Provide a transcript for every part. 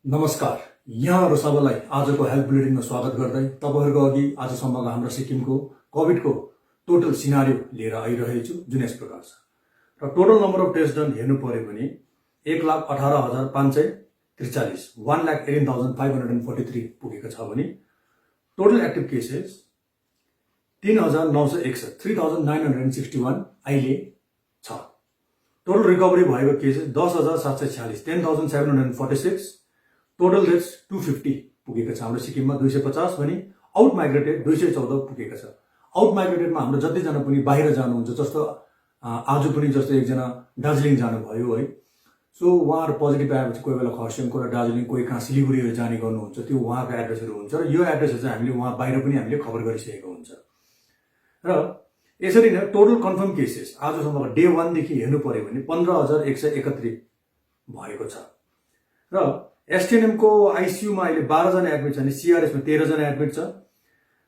नमस्कार। यहाँहरु सबैलाई आजको हेल्थ बुलेटिनमा स्वागत गर्दै तपाईहरुको अघि आजसम्मको हाम्रो सिक्किमको कोभिडको टोटल सिनारियो लिएर आइरहेको छु, जुन यस प्रकार छ। र total number of test done हेर्नु पर्यो भने 1,18,543 1,18,543 पुगेको छ भने टोटल एक्टिभ केसेस 3,961 3,961 अहिले छ। टोटल रिकभरी भएको केसेस 10,746 10,746। टोटल डेथ्स 250 पुगेको छ हाम्रो सिक्किममा। 250 भने आउट माइग्रेटेड 214 पुगेको छ। आउट माइग्रेटेडमा हाम्रो जतिजना पनि बाहिर जानुहुन्छ, जस्तो आज पनि जस्तो एकजना दार्जिलिङ जानुभयो है, सो उहाँहरु पोजिटिभ आएपछि कोही बेला खरसाङको र दार्जिलिङ कोही कहाँ सिलिगुडी जाने गर्नुहुन्छ, त्यो उहाँको एड्रेसहरु हुन्छ र यो एड्रेसहरु चाहिँ हामीले उहाँ बाहिर पनि हामीले खबर गरिसकेको हुन्छ। र यसरी नै टोटल कन्फर्म केसेस आजसम्मको डे 1 देखि हेर्नु पर्यो भने 15,131 भएको छ। र एसटीएनएम को आईसीयू मा अहिले 12 जना एडमिट छन्, सीआरएस मा 13 जना एडमिट छ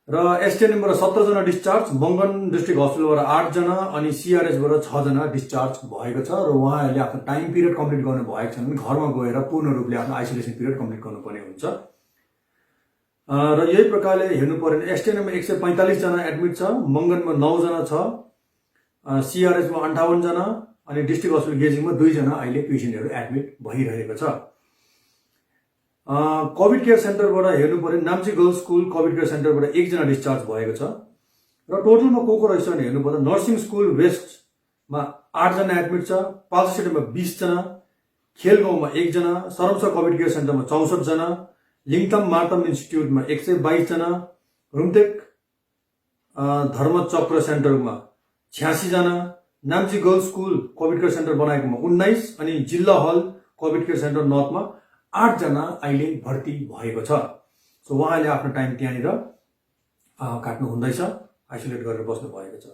र एसटीएनएम बाट 17 जना डिस्चार्ज, मंगन डिस्ट्रिक्ट हस्पिटलबाट 8 जना अनि सीआरएस बाट 6 जना डिस्चार्ज भएको छ। र उहाँहरूले आफ्नो टाइम पिरियड कम्प्लिट गर्नु भएको छ भने घरमा गएर पूर्ण रूपले आफ्नो आइसोलेसन पिरियड कम्प्लिट गर्नुपर्ने हुन्छ। र यही प्रकारले हेर्नु पर्यो भने एसटीएनएम मा 145 जना एडमिट छ, मंगनमा 9 जना छ, सीआरएस मा 58 जना अनि डिस्ट्रिक्ट हस्पिटल गेजिङमा 2 जना अहिले पेशेन्टहरु एडमिट भइरहेको छ। कोभिड केयर सेन्टरबाट हेर्नु पर्यो Namchi girls school covid care सेन्टरबाट 1 जना डिस्चार्ज भएको छ। र टोटलमा को रहेछ भने हेर्नु पर्दा नर्सिङ स्कुल वेस्टमा 8 जना एडमिट छ, पाल्सीमा 20 जना, खेलगाउँमा 1 जना, सरमसा कोभिड केयर सेन्टरमा 64 जना, लिङताम मार्तम इन्स्टिट्युटमा 122 जना, रुमटेक धर्मचक्र सेन्टरमा 86 जना, Namchi girls school covid care centre बनाएकोमा 19 अनि जिल्ला हल कोभिड केयर सेन्टर नर्थमा 8 जना अहिले भर्ती भएको छ। सो उहाँले आफ्नो टाइम त्यहाँनिर काट्नु हुँदैछ, आइसोलेट गरेर बस्नु भएको छ।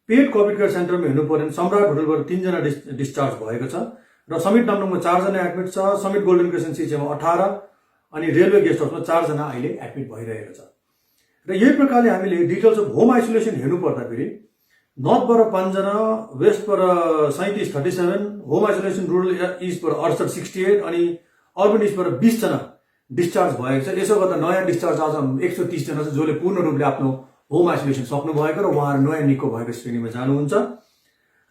पेड कोभिड केयर सेन्टरमा हेर्नु पर्यो भने सम्राट होटलबाट 3 जना डिस्चार्ज भएको छ र समिट नाम्डुङमा 4 जना एडमिट छ, समिट गोल्डन क्रिसन सिचेमा 18 अनि रेलवे गेस्ट हाउसमा 4 जना अहिले एडमिट भइरहेको छ। र यही प्रकारले हामीले डिटेल्स अफ होम आइसोलेसन हेर्नु पर्दा फेरि नर्थबाट 5 जना, वेस्टबाट 37 37, होम आइसोलेसन रुरल इस्टबाट 68 68 अनि अर्बन इस्टबाट 20 जना डिस्चार्ज भएको छ। यसो गर्दा नयाँ डिस्चार्ज आज 130 जना छ, जसले पूर्ण रूपले आफ्नो होम आइसोलेसन सक्नु भएको र उहाँहरु नयाँ निको भएको श्रेणीमा जानुहुन्छ।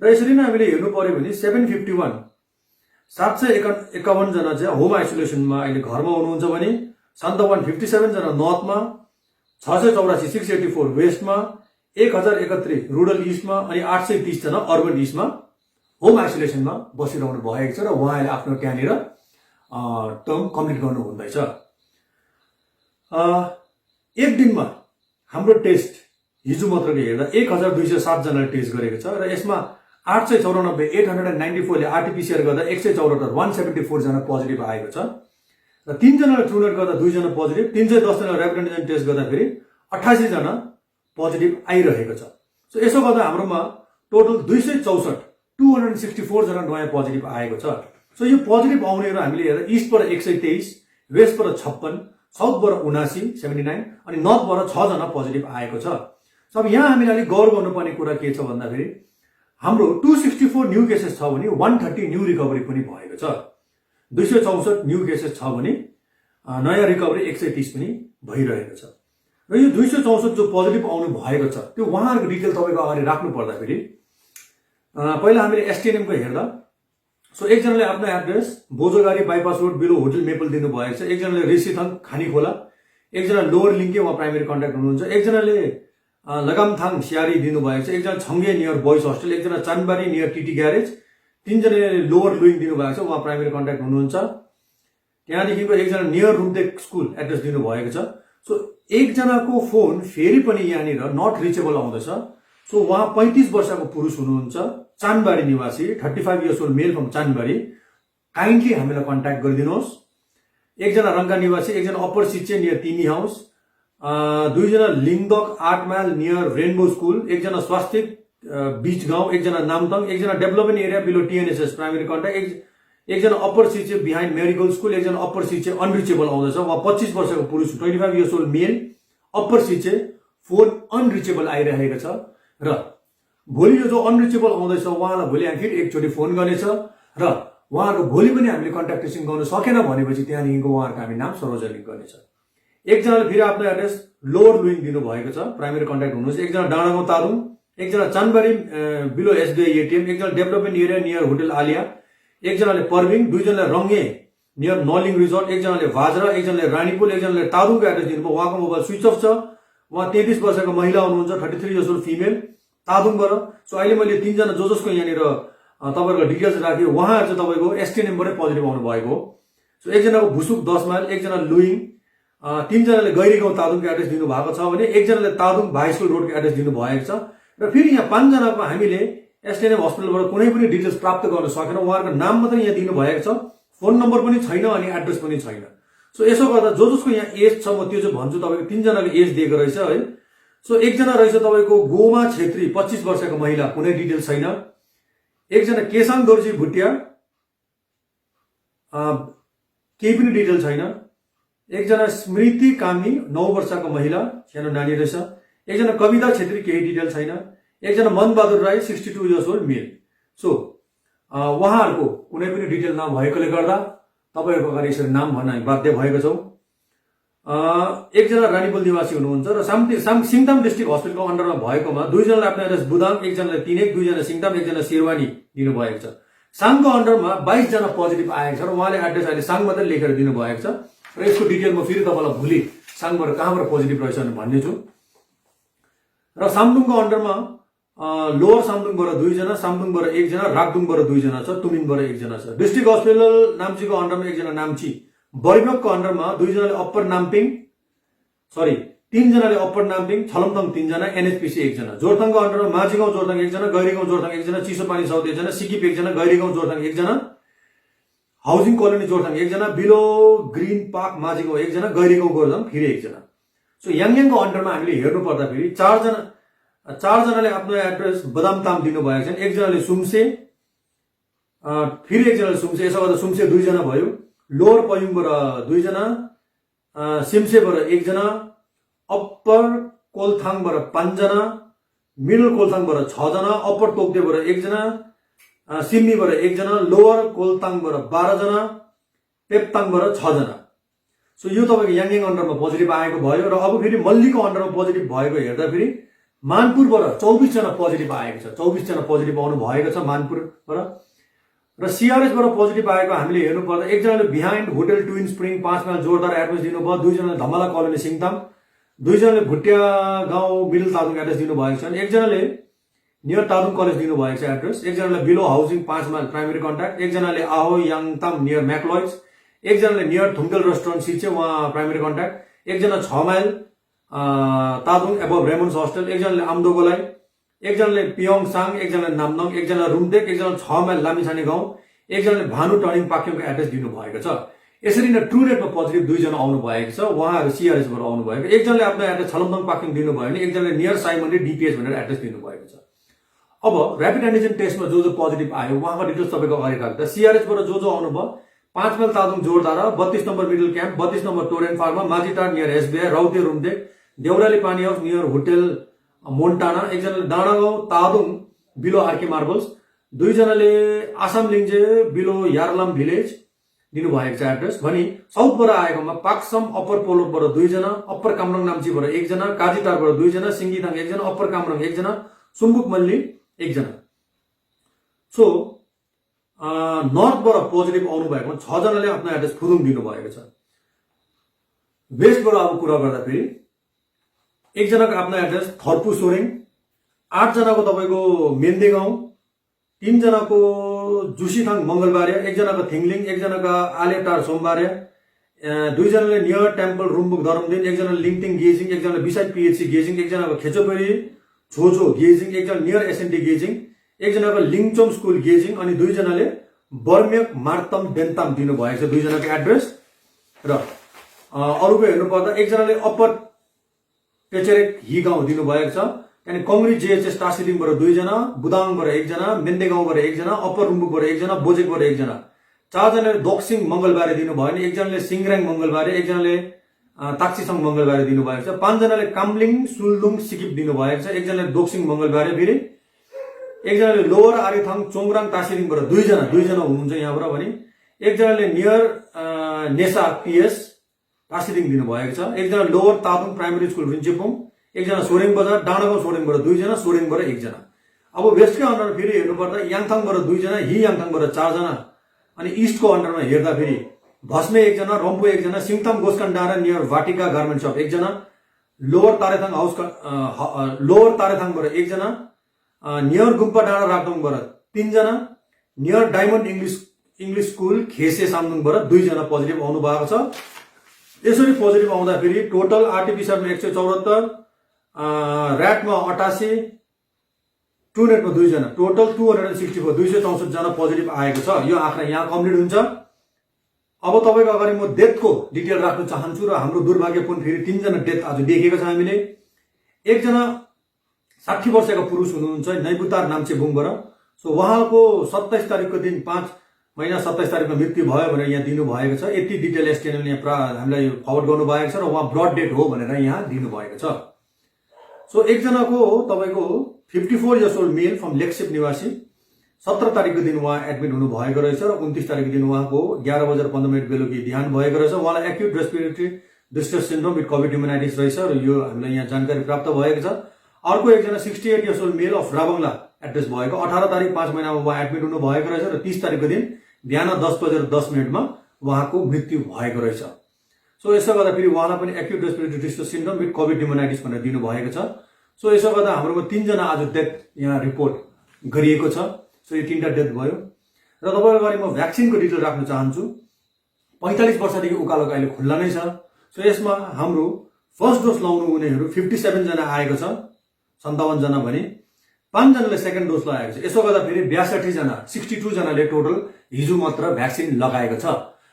र यसरी नै हामीले हेर्नु पर्यो भने 751 जना चाहिँ होम आइसोलेसनमा अहिले घरमा हुनुहुन्छ भने 57 जना नर्थमा, 684 684 वेस्टमा, 1031 रुरल इस्टमा अनि 830 जना अर्बन इस्टमा होम आइसोलेसनमा बसिरहनु भएको छ र उहाँले आफ्नो त्यहाँनिर टर्म कम्प्लिट गर्नु हुँदैछ। एक दिनमा हाम्रो टेस्ट हिजो मात्रको हेर्दा 1207 जनाले टेस्ट गरेको छ र यसमा 894 894 ले आरटीपीसीआर गर्दा 174 174 जना पोजिटिभ आएको छ र 3 जनाले ट्रुनेट गर्दा 2 जना पोजिटिभ, 310 जना र्यापिड एन्टिजेन टेस्ट गर्दा फेरि 88 जना पोजिटिभ आइरहेको छ। सो यसो गर्दा हाम्रोमा टोटल 264 जना नयाँ पोजिटिभ आएको छ। सो यो पोजिटिभ आउनेहरु हामीले हेर्दा इस्टबाट 123, वेस्टबाट 56, साउथबाट 79 79 अनि नर्थबाट 6 जना पोजिटिभ आएको छ। सो अब यहाँ हामीले अलि गौर गर्नुपर्ने कुरा के छ भन्दा फेरि हाम्रो 264 न्यू केसेस छ भने 130 न्यू रिकभरी पनि भएको छ। 264 न्यू केसेस छ भने नयाँ रिकभरी 130 पनि भइरहेको छ। र यो 264 जो पोजिटिभ आउनु भएको छ त्यो उहाँहरुको डिटेल तपाईको अगाडि राख्नु पर्दा फेरि पहिला हामीले एसटीएनएम को हेर्दा सो एक जनाले आफ्नो address Bojogari bypass road below hotel maple दिनु भएको छ, एक जनाले ऋषिथङ खानीखोला, एक जना लोअर लिङ्के उहाँ प्राइमेरी कन्ट्याक्ट हुनुहुन्छ, एक जनाले लगामथाङ सियारी दिनु भएको छ, एक जना छङ्गे नियर बोइज हस्टेल, एक जना चानबारी नियर टीटी ग्यारेज, 3 जनाले लोअर लुइङ दिनु भएको छ, उहाँ प्राइमेरी कन्ट्याक्ट हुनुहुन्छ। त्यहाँदेखिको एक जना नियर रुमटेक स्कुल एड्रेस दिनु भएको छ। सो एक जनाको फोन फेरि पनि यहाँनिर नट रिचेबल आउँदैछ। सो उहाँ 35 वर्षको पुरुष हुनुहुन्छ, चानबारी निवासी, 35 years old male from Chanbari, kindly हामीलाई कन्ट्याक्ट गरिदिनुहोस्। एक जना रंगा निवासी, एक जना अप्पर सिचे नियर तिमी हाउस, 2 जना Lingdok 8 mile near rainbow school, एक जना स्वास्थिक बीच गाउँ, एक जना नामथङ, एक जना development area below TNSS primary contact, एक जना upper Sichey behind marigold school, एक जना अप्पर सिचे अनरिचेबल आउँदैछ, उहाँ 25 वर्षको पुरुष, 25 इयर्स ओल्ड मेल, अप्पर सिचे, फोन अनरिचेबल आइरहेको छ। र भोलि यो जो अनरिचेबल आउँदैछ उहाँलाई भोलि हामी फेरि एकचोटि फोन गर्नेछ र उहाँहरूको भोलि पनि हामीले कन्ट्याक्ट ट्रेसिङ गर्न सकेन भनेपछि त्यहाँदेखिको उहाँहरूको हामी नाम सार्वजनिक गर्नेछ। एकजनाले फेरि आफ्नो एड्रेस लोवर लुइङ दिनुभएको छ, प्राइमेरी कन्ट्याक्ट हुनुहुन्छ। एकजना डाँडागाउँ तादुङ, एकजना चानबारी बिलो एसबिआई एटिएम, एकजना development area near hotel Alia, एकजनाले पर्विङ, दुईजनाले रङ्गे नियर नलिङ रिजोर्ट, एकजनाले भाजरा, एकजनाले रानीपुल, एकजनाले तादुङको एड्रेस दिनुभयो। उहाँको मोबाइल स्विच अफ छ। उहाँ 33 वर्षको महिला हुनुहुन्छ, 33 इयर्स ओल्ड फिमेल, तादुङबाट। सो अहिले मैले 3 जना जसको यहाँनिर तपाईँहरूको डिटेल्स राखेँ, उहाँहरू चाहिँ तपाईँको एसटिएनएमबाटै पोजिटिभ आउनु भएको हो। सो एकजनाको भुसुक 10 माइल, एकजना लुइङ, 3 जनाले गैरीगाउँ तादुङको एड्रेस दिनुभएको छ भने एकजनाले तादुङ हाई स्कुल रोडको एड्रेस दिनुभएको छ। र फेरि यहाँ 5 जनाको हामीले एसटिएनएम हस्पिटलबाट कुनै पनि डिटेल्स प्राप्त गर्न सकेनौँ। उहाँहरूको नाम मात्रै यहाँ दिनुभएको छ, फोन नम्बर पनि छैन अनि एड्रेस पनि छैन। सो यसो गर्दा जसको यहाँ एज छ म त्यो चाहिँ भन्छु, तपाईँको 3 जनाको एज दिएको रहेछ है। सो एकजना रहेछ तपाईँको गोमा छेत्री 25 वर्षको महिला, कुनै डिटेल छैन। एकजना केसाङ दोर्जी भुटिया, केही पनि डिटेल छैन। एकजना स्मृति कामी 9 वर्षको महिला, सानो नानी रहेछ। एकजना कविता छेत्री, केही डिटेल छैन। एकजना मनबहादुर राई 62 इयर्स ओल्ड मेल। सो उहाँहरूको कुनै पनि डिटेल नभएकोले गर्दा तपाईँहरूको अगाडि यसरी नाम भन्न हामी बाध्य भएका छौँ। एकजना रानीपुल निवासी हुनुहुन्छ र सिङताम डिस्ट्रिक्ट हस्पिटलको अन्डरमा भएकोमा 2 जनाले आफ्नो एड्रेस बुदाङ, एकजनाले 3 2जना सिङताम, एकजना शेरवानी दिनुभएको छ। साङको अन्डरमा 22 जना पोजिटिभ आएको छ र उहाँले एड्रेस अहिले साङ मात्रै लेखेर दिनुभएको छ। र यसको डिटेल म फेरि तपाईँलाई भोलि साङबाट कहाँबाट पोजिटिभ रहेछ भन्ने छु। र सामदुङको अन्डरमा लोवर सामदुङबाट 2 जना, सामदुङबाट 1 जना, रागदुङबाट 2 जना छ, तुमिनबाट 1 जना छ। डिस्ट्रिक्ट हस्पिटल नाम्चीको अन्डरमा 1 जना नाम्ची, बरिमकको अन्डरमा 2 जनाले अप्पर नाम्पिङ, 3 जनाले अप्पर नाम्पिङ, छलमथङ 3 जना, एनएचपिसी 1 जना। जोरथाङको अन्डरमा माझीगाउँ जोरथाङ 1 जना, गैरीगाउँ जोरथाङ 1 जना, चिसोपानी साउथ 1 जना, सिकिप 1 जना, गैरीगाउँ जोरथाङ 1 जना, हाउसिङ कोलोनी जोरथाङ 1 जना, बिलो ग्रीन पार्क माझीगाउँ 1 जना, गैरीगाउँ गोरथाङ फेरि 1 जना। सो याङयाङको अन्डरमा हामीले हेर्नु पर्दा फेरि 4 जनाले आफ्नो एड्रेस बदामताम दिनुभएको छ। एकजनाले सुम्से, फेरि एकजनाले सुम्से, यसो गर्दा सुम्से 2 जना भयो। लोवर पयुङबाट 2 जना, सिम्सेबाट 1 जना, अप्पर कोलथाङबाट 5 जना, मिडल कोलथाङबाट 6 जना, अप्पर तोक्देबाट 1 जना, सिम्मीबाट 1 जना, लोवर कोलताङबाट 12 जना, पेप्ताङबाट 6 जना। सो यो तपाईँको याङयाङ अन्डरमा पोजिटिभ आएको भयो। र अब फेरि मल्लीको अन्डरमा पोजिटिभ भएको हेर्दा फेरि मानपुरबाट 24 जना पोजिटिभ आएको छ, 24 जना पोजिटिभ आउनु भएको छ मानपुरबाट। र सिआरएसबाट पोजिटिभ आएको हामीले हेर्नु पर्दा एकजनाले behind hotel twin spring 5 mile जोरदार एड्रेस दिनुभयो, 2 जनाले धमला कोलोनी सिङताम, 2 जनाले भुटिया गाउँ मिडल तादुङ एड्रेस दिनुभएको छ। एकजनाले नियर तादुङ कलेज दिनुभएको छ एड्रेस, एकजनाले below housing 5 mile primary contact, एकजनाले आहो याङताम नियर म्याकलोइज, एकजनाले नियर थुङ्केल रेस्टुरेन्ट सिचे उहाँ प्राइमेरी कन्ट्याक्ट, एकजना 6 माइल तादुङ एबभ रेमन्स हस्टेल, एकजनाले आम्दोगोलाई, एकजनाले पियोङसाङ, एकजनाले नामदङ, एकजनाले रुमटेक, एकजना 6 माइल लामिछाने गाउँ, एकजनाले भानु टर्निङ पाक्योङको एड्रेस दिनुभएको छ। यसरी नै ट्रु रेटमा पोजिटिभ 2 जना आउनु भएको छ, उहाँहरू सिआरएसबाट आउनु भएको। एकजनाले आफ्नो एड्रेस छलमदङ पाक्योङ दिनुभयो भने एकजनाले नियर साइमन्डी डिपिएच भनेर एड्रेस दिनुभएको छ। अब ऱ्यापिड एन्टिजेन टेस्टमा जो पोजिटिभ आयो उहाँको डिटेल्स तपाईँको अगाडि राख्दा सिआरएसबाट जो आउनुभयो 5 माइल तादुङ जोरदारा, 32 number middle camp, 32 number torrent pharma, Majhitar near SBI, राउते रुमटेक, देउराली पानी हाउस नियर होटल मोन्टाना, एकजनाले डाँडागाउँ तादुङ बिलो आरके मार्बल्स, 2 जनाले आसाम लिङ्जे बिलो यारलाम भिलेज दिनुभएको छ एड्रेस। भनी साउथबाट आएकोमा पाक्सम अप्पर पोलोबाट 2 जना, अप्पर कामरङ नाम्चीबाट 1 जना, काजीटारबाट 2 जना, सिङ्गीथाङ 1 जना, अप्पर कामरङ 1 जना, सुम्बुक मल्ली 1 जना। सो नर्थबाट पोजिटिभ आउनु भएको 6 जनाले आफ्नो एड्रेस फुदुङ दिनुभएको छ। वेस्टबाट अब कुरा गर्दा फेरि 1 जनाको आफ्नो एड्रेस थर्पु सोरेङ, 8 जनाको तपाईँको मेन्दे गाउँ, 3 जनाको जुसीथाङ मङ्गलबारिया, 1 जनाको थिङलिङ, 1 जनाको आलेटार सोमबारिया, 2 जनाले नियर टेम्पल रुम्बुक धरमदिन, 1 जनाले लिङटिङ गेजिङ, 1 जनाले बिसाइड पिएचसी गेजिङ, 1 जनाको खेचोपेरी छोजो गेजिङ, 1 जना नियर एसएनटी गेजिङ, 1 जनाको लिङचोम स्कुल गेजिङ, अनि 2 जनाले बर्मेक मार्तम बेन्ताम दिनुभएको छ 2 जनाको एड्रेस। र अरूको हेर्नु पर्दा 1 जनाले अप्पर पेचेरेक हि गाउँ दिनुभएको छ, अनि कङ्ग्री जेएचएस टासिलिङबाट 2 जना, बुदाङबाट 1 जना, मेन्दे गाउँबाट 1 जना, अप्पर रुम्बुकबाट 1 जना, बोजेकबाट 1 जना, 4 जनाले दोक्सिङ मङ्गलबारे दिनुभयो भने 1 जनाले सिङराङ मङ्गलबारे, 1 जनाले ताक्सिसङ मङ्गलबारे दिनुभएको छ, 5 जनाले कामलिङ सुलदुङ सिकिप दिनुभएको छ, 1 जनाले दोक्सिङ मङ्गलबारे फेरि, एकजनाले लोवर आरिथाङ चोङराङ टासिलिङबाट दुईजना हुनुहुन्छ यहाँबाट भने एकजनाले नियर नेसा पिएस टासिलिङ दिनुभएको छ, एकजना लोवर तापुङ प्राइमेरी स्कुल रिन्चेपुङ, एकजना सोरेङ बजार डाँडागाउँ सोरेङबाट दुईजना, सोरेङबाट एकजना। अब वेस्टकै अन्डरमा फेरि हेर्नुपर्दा याङथाङबाट दुईजना, हि याङथाङबाट चारजना, अनि इस्टको अन्डरमा हेर्दा फेरि भस्मे एकजना, रम्फू एकजना, सिङताम गोस्कान डाँडा नियर भाटिका गार्मेन्ट सप एकजना, लोवर तारेथाङबाट एकजना, नियर गुम्पा डाँडा राक्दोङबाट तीनजना, नियर डायमन्ड इङ्ग्लिस स्कुल खेसे सामदुङबाट दुईजना पोजिटिभ आउनु भएको छ। यसरी पोजिटिभ आउँदाखेरि टोटल आरटीपीसीआरमा 174, ऱ्याटमा 88, ट्रुनेटमा दुईजना, टोटल 264 264 जना पोजिटिभ आएको छ। यो आँकडा यहाँ कम्प्लिट हुन्छ। अब तपाईको अगाडि म डेथको डिटेल राख्न चाहन्छु र हाम्रो दुर्भाग्यपूर्ण फेरि 3 जना डेथ आज देखेको छ हामीले। एकजना 60 वर्षका पुरुष हुनुहुन्छ नैबुतार नाम्चेबुङबाट। सो उहाँको 27 तारिकको दिन 5 महिना 27 तारिकमा मृत्यु भयो भनेर यहाँ दिनु भएको छ। यति डिटेल एसटिएनएलले यहाँ हामीलाई फरवर्ड गर्नु भएको छ र उहाँ ब्लड डेथ हो भनेर यहाँ दिनु भएको छ। सो एकजनाको तपाईको 54 इयर्स ओल्ड मेल फ्रम लेक्सेप निवासी 17 तारिकको दिन उहाँ एडमिट हुनु भएको रहेछ र 29 तारिकको दिन उहाँको 11:15 बेलुकी देहान्त भएको रहेछ। उहाँलाई acute respiratory distress syndrome with covid pneumonitis रहेछ र यो हामीलाई यहाँ जानकारी प्राप्त भएको छ। अर्को एकजना 68 years old male of Ravangla address भएको 18 तारिक 5 महिनामा उहाँ एडमिट हुनु भएको रहेछ र 30 तारिकको दिन बिहान 10:10 उहाँको मृत्यु भएको रहेछ। सो यसो गर्दा फेरि उहाँलाई पनि acute respiratory distress syndrome with covid pneumonitis भनेर दिनु भएको छ। सो यसो गर्दा हाम्रोमा 3 जना आज डेथ यहाँ रिपोर्ट गरिएको छ। सो यो 3टा डेथ भयो र तपाईहरुको लागि म भ्याक्सिनको डिटेल राख्न चाहन्छु। 45 वर्षदेखि उकालोको अहिले खुल्ला नै छ। सो यसमा हाम्रो फर्स्ट डोज लाउनु हुनेहरू 57 जना आएको छ, 57 जना भने 5 जनाले सेकेन्ड डोज लगाएको छ। यसो गर्दा फेरि 62 जना 62 जनाले टोटल हिजो मात्र भ्याक्सिन लगाएको छ।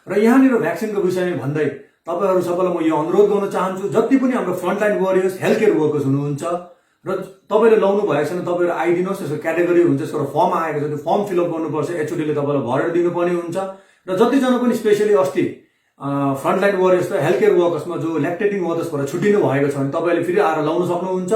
र यहाँनिर भ्याक्सिनको विषयमा भन्दै तपाईहरु सबैलाई म यो अनुरोध गर्न चाहन्छु, जति पनि हाम्रो frontline warriors health care workers हुनुहुन्छ र तपाईले लाउनु भएको छैन तपाईहरु आइदिनुहोस्। यसको क्याटेगोरी हुन्छ, यसको फर्म आएको छ, त्यो फर्म फिलअप गर्नुपर्छ, एचओडीले तपाईलाई भरेर दिनुपर्ने हुन्छ। र जति जना पनि स्पेशली अस्ति फ्रन्टलाइन वरियर्स र हेल्थ केयर वर्कर्समा जो ल्याक्टेटिङ मदर्सबाट छुट्टिनु भएको छ भने तपाईले फेरि आएर लाउन सक्नुहुन्छ।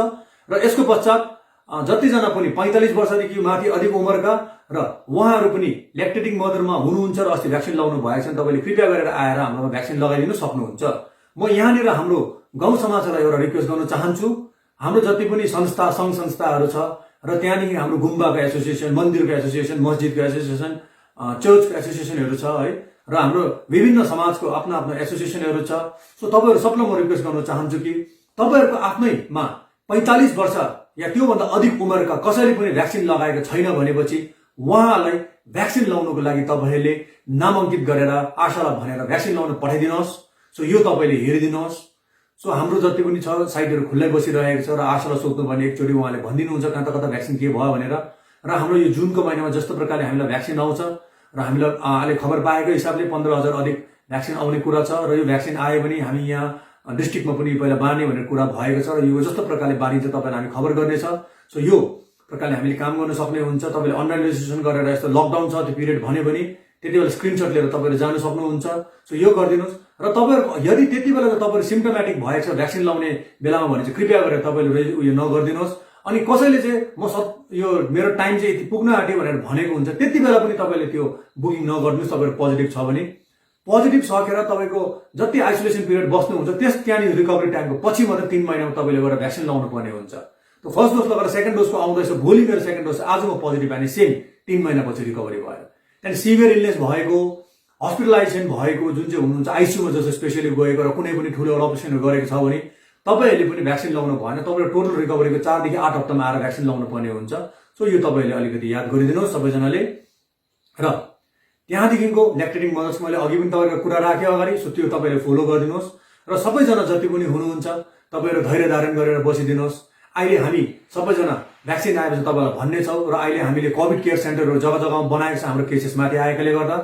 र यसको पश्चात जति जना पनि 45 वर्षदेखि माथि अधिक उमेरका र उहाँहरू पनि ल्याक्टेटिङ मदरमा हुनुहुन्छ र अस्ति भ्याक्सिन लाउनु भएको छ भने तपाईले कृपया गरेर आएर हाम्रोमा भ्याक्सिन लगाइदिनु सक्नुहुन्छ। म यहाँनिर हाम्रो गाउँ समाजलाई एउटा रिक्वेस्ट गर्न चाहन्छु। हाम्रो जति पनि संस्था संघ संस्थाहरू छ र त्यहाँदेखि हाम्रो गुम्बाको एसोसिएसन, मन्दिरको एसोसिएसन, मस्जिदको एसोसिएसन, चर्चको एसोसिएसनहरू छ है, र हाम्रो विभिन्न समाजको आफ्नो आफ्नो एसोसिएसनहरू छ। सो तपाईहरु सबैलाई म रिक्वेस्ट गर्न चाहन्छु कि तपाईहरुको आफ्नैमा 45 वर्ष या त्योभन्दा अधिक उमेरका कसैले पनि भ्याक्सिन लगाएको छैन भनेपछि उहाँलाई भ्याक्सिन लाउनको लागि तपाईहरुले नामाङ्कित गरेर आशालाई भनेर भ्याक्सिन लाउन पठाइदिनुहोस्। सो यो तपाईले हेरिदिनुहोस्। सो हाम्रो जति पनि छ साइटहरु खुल्लै बसिरहेको छ र आशालाई सोध्नु भने एकचोटी उहाँले भनिदिनुहुन्छ कता भ्याक्सिन के भयो भनेर। र हाम्रो यो जुनको महिनामा जस्तो प्रकारले हामीलाई भ्याक्सिन आउँछ र हामीलाई अहिले खबर पाएको हिसाबले 15,000 अधिक भ्याक्सिन आउने कुरा छ र यो भ्याक्सिन आयो भने हामी यहाँ डिस्ट्रिक्टमा पनि पहिला बाँड्ने भनेर कुरा भएको छ र यो जस्तो प्रकारले बाँडिन्छ तपाईलाई हामी खबर गर्नेछ। सो यो प्रकारले हामीले काम गर्न सक्ने हुन्छ। तपाईले अनलाइन रेजिस्ट्रेसन गरेर यस्तो लकडाउन छ त्यो पिरियड भन्यो भने त्यति बेला स्क्रिनशट लिएर तपाईले जान सक्नुहुन्छ। सो यो गरिदिनुहोस्। र तपाईहरुको यदि त्यति बेला तपाईहरु सिम्पटोमेटिक भएछ भ्याक्सिन लाउने बेलामा भने चाहिँ कृपया गरेर तपाईले उयो नगर्दिनुहोस्। अनि कसैले चाहिँ म यो मेरो टाइम चाहिँ यति पुग्न आँट्यो भनेर भनेको हुन्छ त्यति बेला पनि तपाईले त्यो बुकिङ नगर्दिनुहोस्। तपाईहरु पोजिटिभ छ भने पोजिटिभ सकेर तपाईको जति आइसोलेसन पिरियड बस्नुहुन्छ त्यहाँनिर रिकभरी टाइमको पछि मात्र 3 महिनामा तपाईले गएर भ्याक्सिन लाउनु पर्ने हुन्छ। त फर्स्ट डोज लगाएर सेकेन्ड डोजको आउँदैछ, भोलि मेरो सेकेन्ड डोज आज म पोजिटिभ आने सेम 3 महिनापछि रिकभरी भयो। त्यहाँदेखि सिभियर इलनेस भएको, हस्पिटलाइजेसन भएको जुन चाहिँ हुनुहुन्छ आइसियूमा जस्तो स्पेसली गएको र कुनै पनि ठुलो अपरेसनहरू गरेको छ भने तपाईहरुले पनि भ्याक्सिन लाउनु भएन। तपाईहरु टोटल रिकभरीको 4 देखि 8 हप्तामा आएर भ्याक्सिन लाउनु पर्ने हुन्छ। सो यो तपाईहरुले अलिकति याद गरिदिनुहोस् सबैजनाले। र त्यहाँदेखिको ल्याक्टेटिङ मदर्स मैले अघि पनि तपाईहरुको कुरा राखे अगाडि, सो त्यो तपाईले फलो गरिदिनुहोस्। र सबैजना जति पनि हुनुहुन्छ तपाईहरु धैर्य धारण गरेर बसिदिनुहोस्। अहिले हामी सबैजना भ्याक्सिन आएपछि तपाईलाई भन्ने छौं र अहिले हामीले कोभिड केयर सेन्टरहरु जग्गा जग्गामा बनाएको छ हाम्रो केसेस माथि आएकोले गर्दा।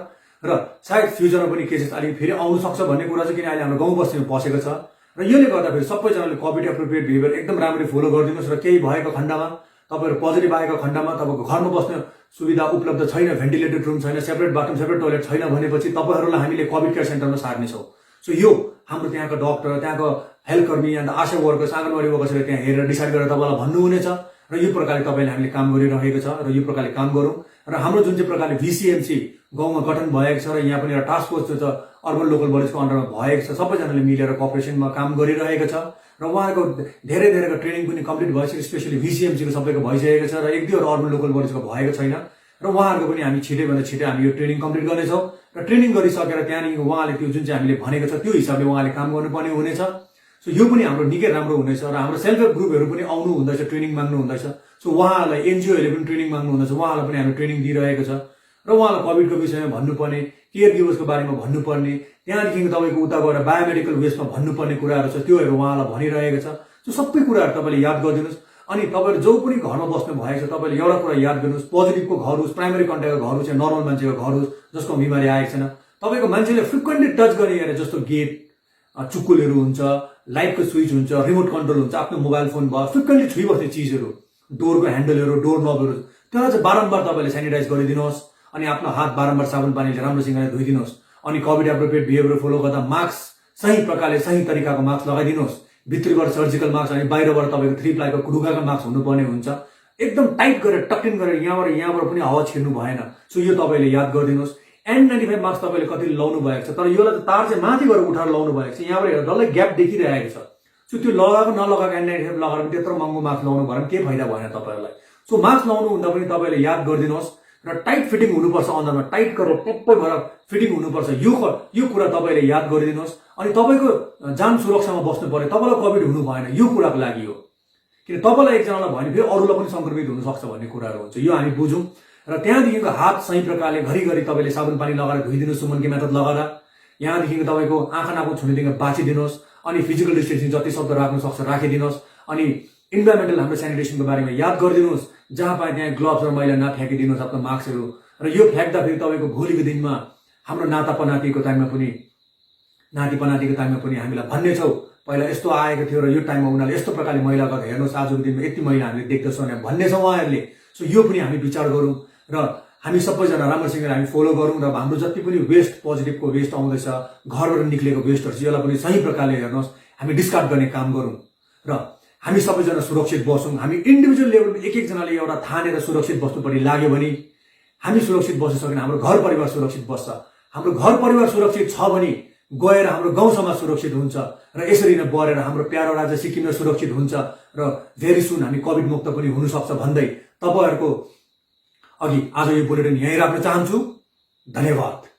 र सायद फ्युचरमा पनि केसेस अलि फेरि आउन सक्छ भन्ने कुरा चाहिँ किन अहिले हाम्रो गाउँ बस्तीमा पसेको छ र यसले गर्दा फेरि सबैजनाले कोभिड एप्रोप्रिएट बिहेभियर एकदम राम्ररी फलो गरिदिनुहोस्। र केही भएको खण्डमा तपाईहरु पोजिटिभ आएको खण्डमा तपाईको घरमा बस्ने सुविधा उपलब्ध छैन, भेन्टिलेटेड रुम छैन, सेपरेट बाथरुम, सेपरेट टोयलेट छैन भनेपछि तपाईहरुलाई हामीले कोभिड केयर सेन्टरमा सार्ने छौं। सो यो हाम्रो त्यहाँको डाक्टर, त्यहाँको हेल्थ कर्मी, अन्त आशा वर्कर्स, आँगनवाडी वर्कर्सले त्यहाँ हेरेर डिसाइड गरेर तपाईलाई भन्नुहुनेछ। र यो प्रकारले तपाईँले हामीले काम गरिरहेको छ र यो प्रकारले काम गरौँ र हाम्रो जुन चाहिँ प्रकारले VCMC गाउँमा गठन भएको छ र यहाँ पनि एउटा टास्क फोर्स जो छ अर्बन लोकल बडिजको अन्डरमा भएको छ, सबैजनाले मिलेर कोअपरेसनमा काम गरिरहेको छ र उहाँहरूको धेरै धेरैको ट्रेनिङ पनि कम्प्लिट भइसक्यो, स्पेसली VCMC को सबैको भइसकेको छ र एक दुईवटा अर्बन लोकल बडिजको भएको छैन र उहाँहरूको पनि हामी छिटैभन्दा छिटै हामी यो ट्रेनिङ कम्प्लिट गर्नेछौँ र ट्रेनिङ गरिसकेर त्यहाँदेखि उहाँले त्यो जुन चाहिँ हामीले भनेको छ त्यो हिसाबले उहाँले काम गर्नुपर्ने हुनेछ। सो यो पनि हाम्रो निकै राम्रो हुनेछ र हाम्रो सेल्फ हेल्प ग्रुपहरू पनि आउनु हुँदैछ, ट्रेनिङ माग्नु हुँदैछ। सो उहाँहरूलाई एनजिओहरूले पनि ट्रेनिङ माग्नु हुँदैछ, उहाँहरूलाई पनि हामी ट्रेनिङ दिइरहेको छ र उहाँलाई कोभिडको विषयमा भन्नुपर्ने, केयर गिभर्सको बारेमा भन्नुपर्ने, त्यहाँदेखि तपाईँको उता गएर बायोमेडिकल वेस्टमा भन्नुपर्ने कुराहरू छ त्योहरू उहाँलाई भनिरहेको छ। सो सबै कुराहरू तपाईँले याद गरिदिनुहोस्। अनि तपाईँहरू जो पनि घरमा बस्नु भएको छ तपाईँले एउटा कुरा याद गर्नुहोस्, पोजिटिभको घर होस्, प्राइमेरी कन्ट्याक्टको घर होस् या नर्मल मान्छेको घर होस् जसको बिमारी आएको छैन, तपाईँको मान्छेले फ्रिक्वेन्टली टच गर्ने हेरेर जस्तो गेट चुक्कुलहरू हुन्छ, लाइटको स्विच हुन्छ, रिमोट कन्ट्रोल हुन्छ, आफ्नो मोबाइल फोन भयो, फ्रिक्वेन्टली छुइबस्ने चिजहरू, डोरको ह्यान्डलहरू, डोर नबहरू, त्यसलाई चाहिँ बारम्बार तपाईँले सेनिटाइज गरिदिनुहोस् अनि आफ्नो हात बारम्बार साबुन पानीले राम्रोसँगले धोइदिनुहोस्। अनि कोभिड एप्रोप्रिएट बिहेभियर फलो गर्दा मास्क सही प्रकारले सही तरिकाको मास्क लगाइदिनुहोस्। भित्रीबाट सर्जिकल मास्क अनि बाहिरबाट तपाईँको 3 प्लाईको ढुङ्गाको मास्क हुनुपर्ने हुन्छ। एकदम टाइट गरेर टक्टिन गरेर यहाँबाट पनि हावा छिर्नु भएन। सो यो तपाईँले याद गरिदिनुहोस्। N95 मास्क तपाईँले कतिले लाउनु भएको छ, तर योलाई तार चाहिँ माथि गएर उठाएर लाउनु भएको छ, यहाँबाट हेर्दा डल्लै ग्याप देखिरहेको छ। सो त्यो लगाएको नलगाएको N95 लगाएर पनि त्यत्रो महँगो मास्क लाउनु भएर केही फाइदा भएन तपाईँहरूलाई। सो मास्क लाउनु हुँदा पनि तपाईँले याद गरिदिनुहोस् र टाइट फिटिङ हुनुपर्छ, अनुहारमा टाइट गरेर टप्पै भएर फिटिङ हुनुपर्छ। यो कुरा तपाईँले याद गरिदिनुहोस्। अनि तपाईँको जान सुरक्षामा बस्नु पर्यो, तपाईँलाई कोभिड हुनु भएन, यो कुराको लागि हो। किन तपाईँलाई एकजनालाई भयो भने फेरि अरूलाई पनि संक्रमित हुन सक्छ भन्ने कुराहरू हुन्छ, यो हामी बुझौँ। र त्यहाँदेखिको हात सही प्रकारले घरिघरि तपाईँले साबुन पानी लगाएर धोइदिनुहोस्, सुमनकी मेथड लगाएर। यहाँदेखिको तपाईँको आँखा नाकु छुनेदेखि बाँचिदिनुहोस्। अनि फिजिकल डिस्टेन्सिङ जति सक्दो राख्नु सक्छ राखिदिनुहोस्। अनि इन्भाइरोमेन्टल हाम्रो सेनिटेसनको बारेमा याद गरिदिनुहोस्। जहाँ पाए त्यहाँ ग्लोभ्स र मैला नफ्याँकिदिनुहोस् आफ्नो मास्कहरू। र यो फ्याँक्दाखेरि तपाईँको भोलिको दिनमा हाम्रो नाता पनातिको टाइममा पनि हामीलाई भन्ने छौँ पहिला यस्तो आएको थियो र यो टाइममा उनीहरूले यस्तो प्रकारले मैला गरेर हेर्नुहोस् आजको दिनमा यति मैला हामीले देख्दछौँ भन्ने छ उहाँहरूले। सो यो पनि हामी विचार गरौँ र हामी सबैजना राम्रोसँग हामी फलो गरौँ र हाम्रो जति पनि वेस्ट, पोजिटिभको वेस्ट आउँदैछ, घरबाट निक्लेको वेस्टहरू छ, यसलाई पनि सही प्रकारले हेर्नुहोस्, हामी डिस्कार्ड गर्ने काम गरौँ र हामी सबैजना सुरक्षित बसौँ। हामी इन्डिभिजुअल लेभलमा एक एकजनाले एउटा ठानेर सुरक्षित बस्नुपर्ने लाग्यो भने हामी सुरक्षित बस्न सक्दैन, हाम्रो घर परिवार सुरक्षित बस्छ। हाम्रो घर परिवार सुरक्षित छ भने गएर हाम्रो गाउँ समाज सुरक्षित हुन्छ र यसरी नै बढेर हाम्रो प्यारो राज्य सिक्किम सुरक्षित हुन्छ र भेरी सुन हामी कोभिड मुक्त पनि हुन सक्छ भन्दै तपाईँहरूको अघि आज यो बुलेटिन यहीँ राख्न चाहन्छु। धन्यवाद।